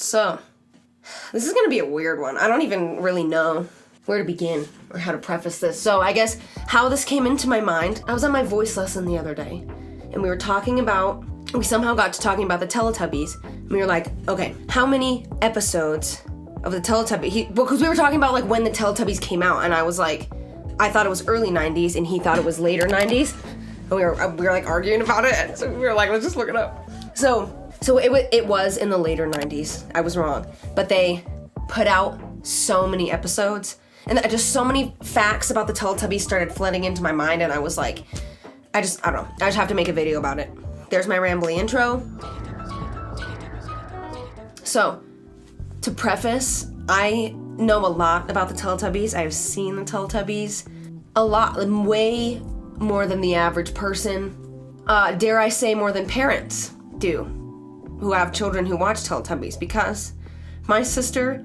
So, this is gonna be a weird one. I don't even really know where to begin or how to preface this. So I guess how this came into my mind, I was on my voice lesson the other day, and we somehow got to talking about the Teletubbies, and we were like, okay, how many episodes of the Teletubbies, because we were talking about like when the Teletubbies came out, and I was like, I thought it was early 90s, and he thought it was later 90s, and we were like arguing about it, so we were like, let's just look it up. So it was in the later 90s. I was wrong. But they put out so many episodes, and just so many facts about the Teletubbies started flooding into my mind, and I was like, I don't know. I just have to make a video about it. There's my rambly intro. So, to preface, I know a lot about the Teletubbies. I've seen the Teletubbies a lot, way more than the average person. Dare I say more than parents do, who have children who watch Teletubbies, because my sister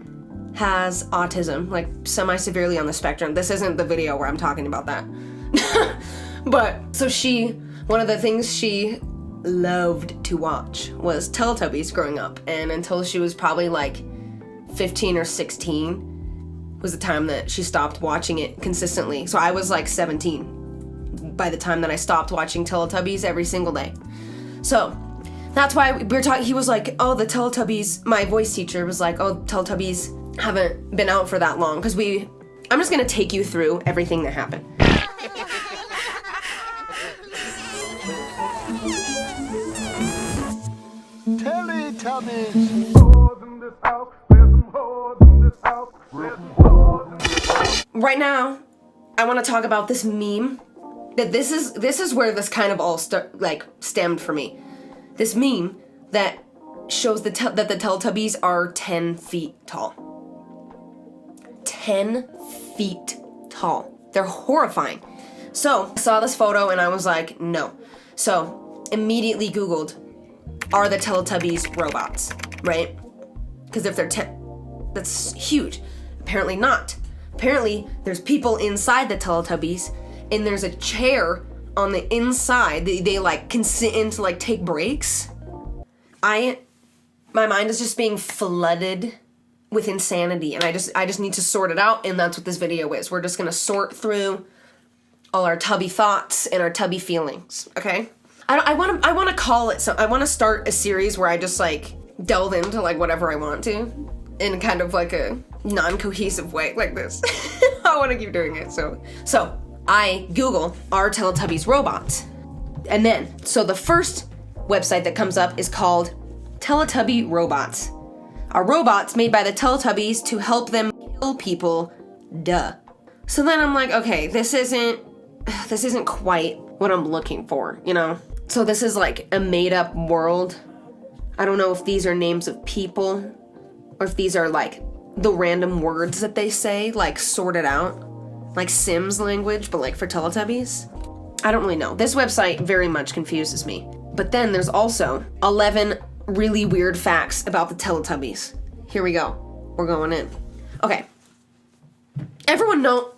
has autism, like semi-severely on the spectrum. This isn't the video where I'm talking about that. But, so one of the things she loved to watch was Teletubbies growing up, and until she was probably like 15 or 16 was the time that she stopped watching it consistently. So I was like 17 by the time that I stopped watching Teletubbies every single day. So that's why we were talking, he was like, oh, the Teletubbies, my voice teacher was like, oh, Teletubbies haven't been out for that long, because I'm just gonna take you through everything that happened. Teletubbies. Right now, I want to talk about this meme. That this is where this kind of all stemmed for me. This meme that shows that the Teletubbies are 10 feet tall. 10 feet tall. They're horrifying. So I saw this photo and I was like, no. So immediately Googled, are the Teletubbies robots, right? Because if they're 10, that's huge. Apparently not. Apparently there's people inside the Teletubbies, and there's a chair on the inside that they like can sit in to like take breaks. My mind is just being flooded with insanity, and I just need to sort it out, and that's what this video is. We're just gonna sort through all our tubby thoughts and our tubby feelings, okay? I want to call it I want to start a series where I just like delve into like whatever I want to in kind of like a non-cohesive way like this. I want to keep doing it. So I Google, are Teletubbies robots? And then, so the first website that comes up is called Teletubby Robots. Are robots made by the Teletubbies to help them kill people? Duh. So then I'm like, okay, this isn't quite what I'm looking for, you know? So this is like a made-up world. I don't know if these are names of people or if these are like the random words that they say, like sorted out, like Sims language, but like for Teletubbies. I don't really know. This website very much confuses me. But then there's also 11 really weird facts about the Teletubbies. Here we go. We're going in. Okay. Everyone know,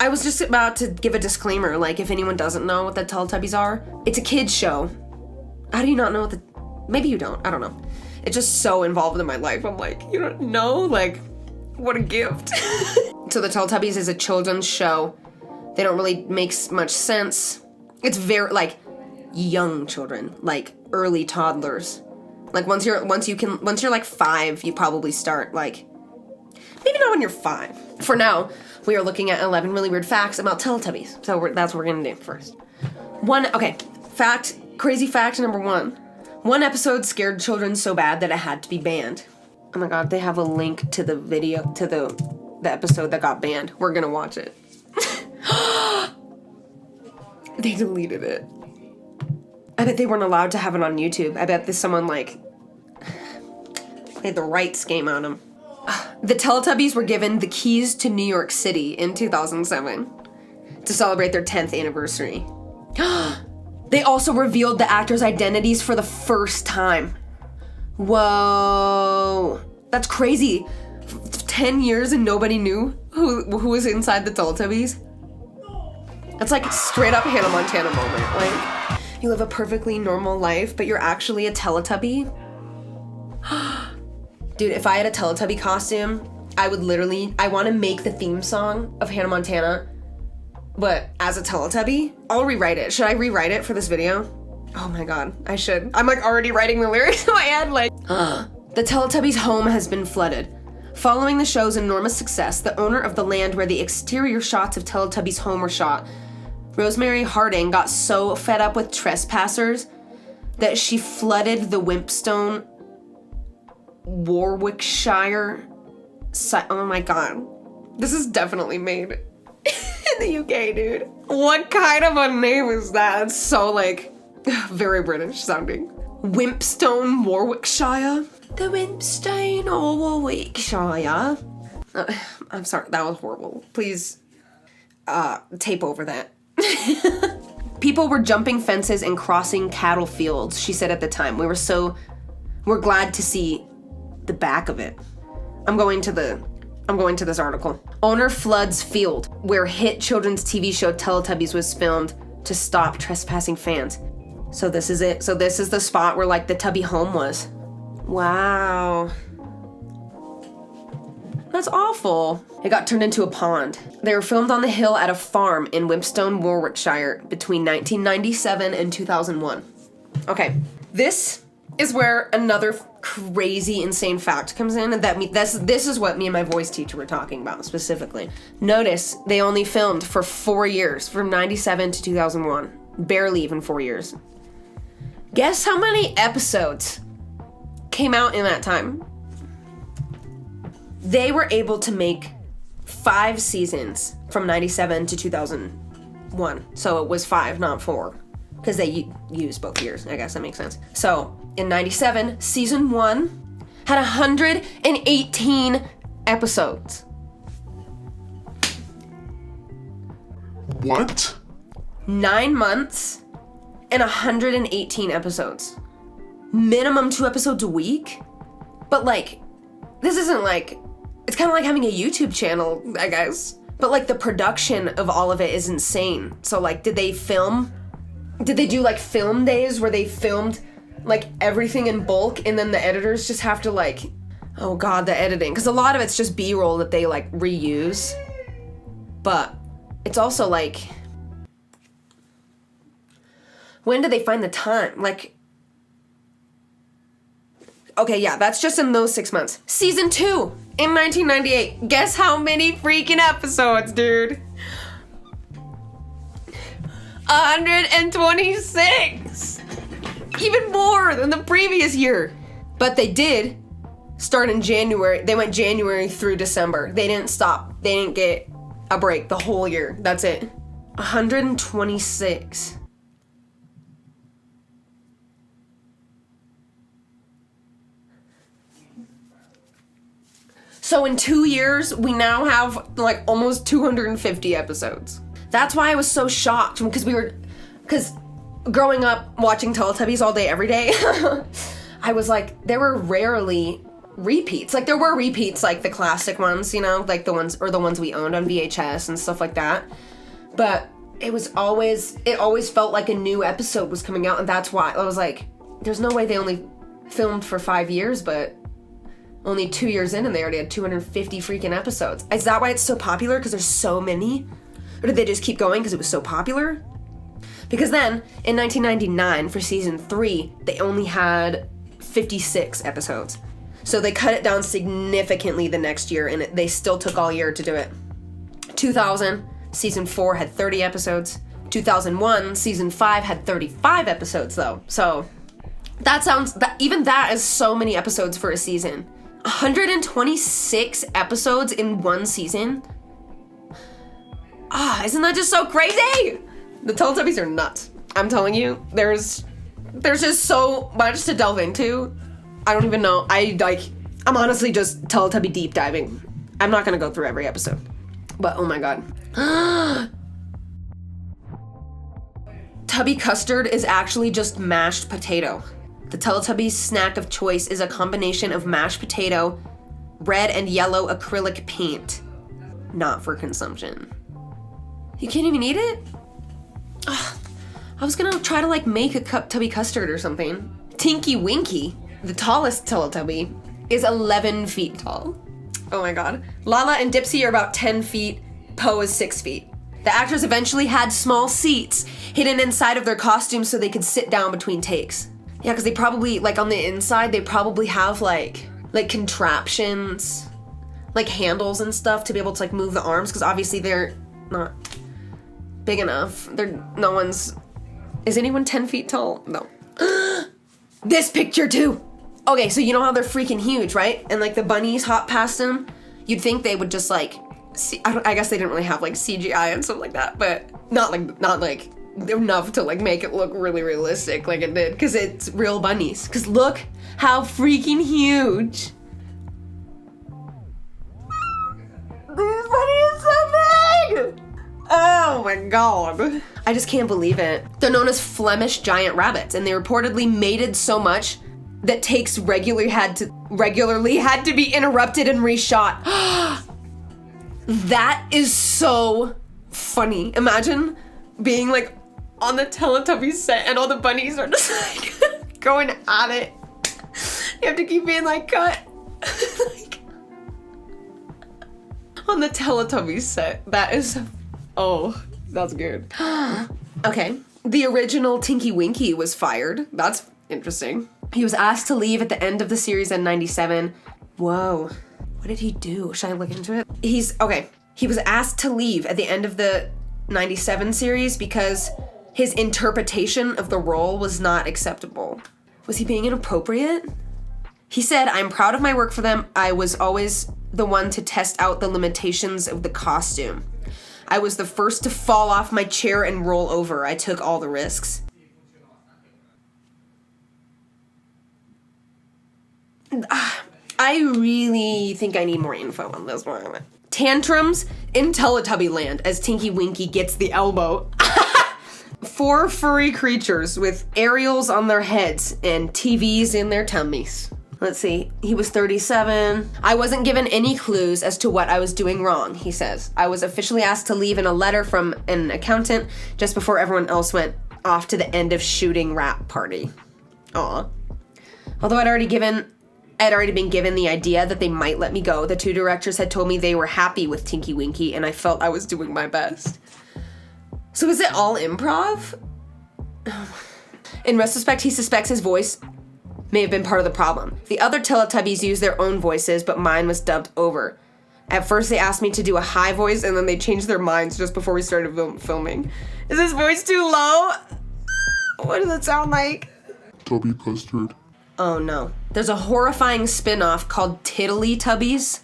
I was just about to give a disclaimer, like if anyone doesn't know what the Teletubbies are, it's a kid's show. How do you not know maybe you don't, I don't know. It's just so involved in my life. I'm like, you don't know? Like, what a gift. So the Teletubbies is a children's show. They don't really make much sense. It's very, like, young children, like early toddlers. Like once you're like 5, you probably start like, maybe not when you're 5. For now, we are looking at 11 really weird facts about Teletubbies. So that's what we're gonna do first. Crazy fact number 1. One episode scared children so bad that it had to be banned. Oh my god, they have a link to the video, to the episode that got banned. We're gonna watch it. They deleted it. I bet they weren't allowed to have it on YouTube. I bet someone like, they had the rights game on them. The Teletubbies were given the keys to New York City in 2007 to celebrate their 10th anniversary. They also revealed the actors' identities for the first time. Whoa. That's crazy. 10 years and nobody knew who was inside the Teletubbies. That's like straight up Hannah Montana moment. Like, you live a perfectly normal life, but you're actually a Teletubby. Dude, if I had a Teletubby costume, I want to make the theme song of Hannah Montana, but as a Teletubby. I'll rewrite it. Should I rewrite it for this video? Oh my god, I should. I'm like already writing the lyrics in my head, like, The Teletubbies' home has been flooded. Following the show's enormous success, the owner of the land where the exterior shots of Teletubbies' home were shot, Rosemary Harding, got so fed up with trespassers that she flooded the Wimpstone, Warwickshire oh my god. This is definitely made in the UK, dude. What kind of a name is that? It's so, like, very British sounding. Wimpstone, Warwickshire? The Wimpstone or Warwickshire? I'm sorry, that was horrible. Please, tape over that. People were jumping fences and crossing cattle fields, she said at the time. We're glad to see the back of it. I'm going to this article. Owner floods field where hit children's TV show Teletubbies was filmed to stop trespassing fans. So this is it. So this is the spot where, like, the Tubby home was. Wow. That's awful. It got turned into a pond. They were filmed on the hill at a farm in Wimpstone, Warwickshire between 1997 and 2001. Okay, this is where another crazy, insane fact comes in, and this is what me and my voice teacher were talking about specifically. Notice they only filmed for 4 years, from 97 to 2001. Barely even 4 years. Guess how many episodes came out in that time? They were able to make 5 seasons from 97 to 2001. So it was 5, not 4. Because they used both years. I guess that makes sense. So in 97, season 1 had 118 episodes. What? 9 months and 118 episodes. Minimum 2 episodes a week? But, like, this isn't like... It's kind of like having a YouTube channel, I guess. But, like, the production of all of it is insane. So, like, did they do, like, film days where they filmed, like, everything in bulk and then the editors just have to, like... Oh, God, the editing. Because a lot of it's just B-roll that they, like, reuse. But it's also, like... When did they find the time? Like... Okay, yeah, that's just in those 6 months. Season 2 in 1998. Guess how many freaking episodes, dude? 126! Even more than the previous year. But they did start in January. They went January through December. They didn't stop. They didn't get a break the whole year. That's it. 126. So in 2 years, we now have, like, almost 250 episodes. That's why I was so shocked, because growing up watching Teletubbies all day, every day, I was like, there were rarely repeats. Like, there were repeats, like the classic ones, you know, like the ones we owned on VHS and stuff like that. But it always felt like a new episode was coming out, and that's why I was like, there's no way they only filmed for 5 years, but only 2 years in and they already had 250 freaking episodes. Is that why it's so popular? Because there's so many? Or did they just keep going because it was so popular? Because then, in 1999, for season 3, they only had 56 episodes. So they cut it down significantly the next year, and they still took all year to do it. 2000, season 4 had 30 episodes. 2001, season 5 had 35 episodes, though. So even that is so many episodes for a season. 126 episodes in one season? Isn't that just so crazy? The Teletubbies are nuts. I'm telling you, there's just so much to delve into. I don't even know. I'm honestly just Teletubby deep diving. I'm not gonna go through every episode. But oh my god. Tubby custard is actually just mashed potato. The Teletubbies snack of choice is a combination of mashed potato, red and yellow acrylic paint. Not for consumption. You can't even eat it? Ugh. I was gonna try to, like, make a Tubby custard or something. Tinky Winky, the tallest Teletubby, is 11 feet tall. Oh my god. Lala and Dipsy are about 10 feet. Poe is 6 feet. The actors eventually had small seats hidden inside of their costumes so they could sit down between takes. Yeah, because they probably, like on the inside, they probably have like contraptions, like handles and stuff to be able to like move the arms, because obviously they're not big enough. No one's, is anyone 10 feet tall? No. This picture too. Okay, so you know how they're freaking huge, right? And like the bunnies hop past them. You'd think they would just like, I guess they didn't really have like CGI and stuff like that, but not like enough to like make it look really realistic like it did, because it's real bunnies. Because look how freaking huge. This bunny is so big! Oh my god. I just can't believe it. They're known as Flemish giant rabbits, and they reportedly mated so much that takes regularly had to be interrupted and reshot. That is so funny. Imagine being like on the Teletubbies set and all the bunnies are just like going at it. You have to keep being like cut. Like, on the Teletubbies set. That is, oh, that's good. Okay. The original Tinky Winky was fired. That's interesting. He was asked to leave at the end of the series in 97. Whoa. What did he do? Should I look into it? He was asked to leave at the end of the 97 series because his interpretation of the role was not acceptable. Was he being inappropriate? He said, "I'm proud of my work for them. I was always the one to test out the limitations of the costume. I was the first to fall off my chair and roll over. I took all the risks." I really think I need more info on this one. Tantrums in Teletubby Land as Tinky Winky gets the elbow. 4 furry creatures with aerials on their heads and TVs in their tummies. Let's see, he was 37. "I wasn't given any clues as to what I was doing wrong," he says. "I was officially asked to leave in a letter from an accountant just before everyone else went off to the end of shooting rap party." Aw. Although I'd already been given the idea that they might let me go, the 2 directors had told me they were happy with Tinky Winky, and I felt I was doing my best. So is it all improv? In retrospect, he suspects his voice may have been part of the problem. The other Teletubbies used their own voices, but mine was dubbed over. At first, they asked me to do a high voice, and then they changed their minds just before we started filming. Is this voice too low? What does it sound like? Tubby custard. Oh no. There's a horrifying spin-off called Teletubbies,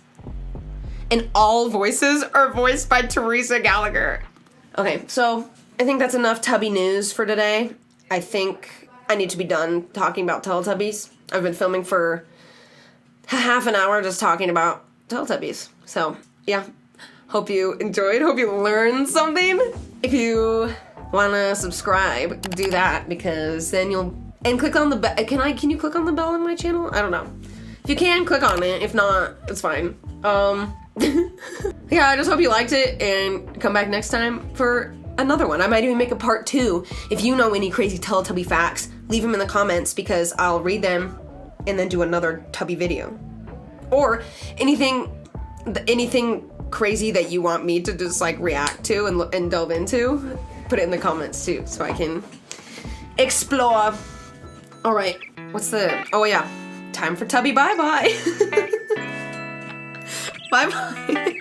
and all voices are voiced by Teresa Gallagher. Okay, so I think that's enough Tubby news for today. I think I need to be done talking about Teletubbies. I've been filming for half an hour just talking about Teletubbies. So, yeah. Hope you enjoyed. Hope you learned something. If you want to subscribe, do that, because then you'll... And click on the bell. Can you click on the bell on my channel? I don't know. If you can, click on it. If not, it's fine. Yeah, I just hope you liked it, and come back next time for another one. I might even make a part 2. If you know any crazy Teletubby facts, leave them in the comments, because I'll read them and then do another Tubby video. Or anything crazy that you want me to just like react to and delve into, put it in the comments too, so I can explore. All right, oh yeah, time for Tubby bye-bye. Bye-bye.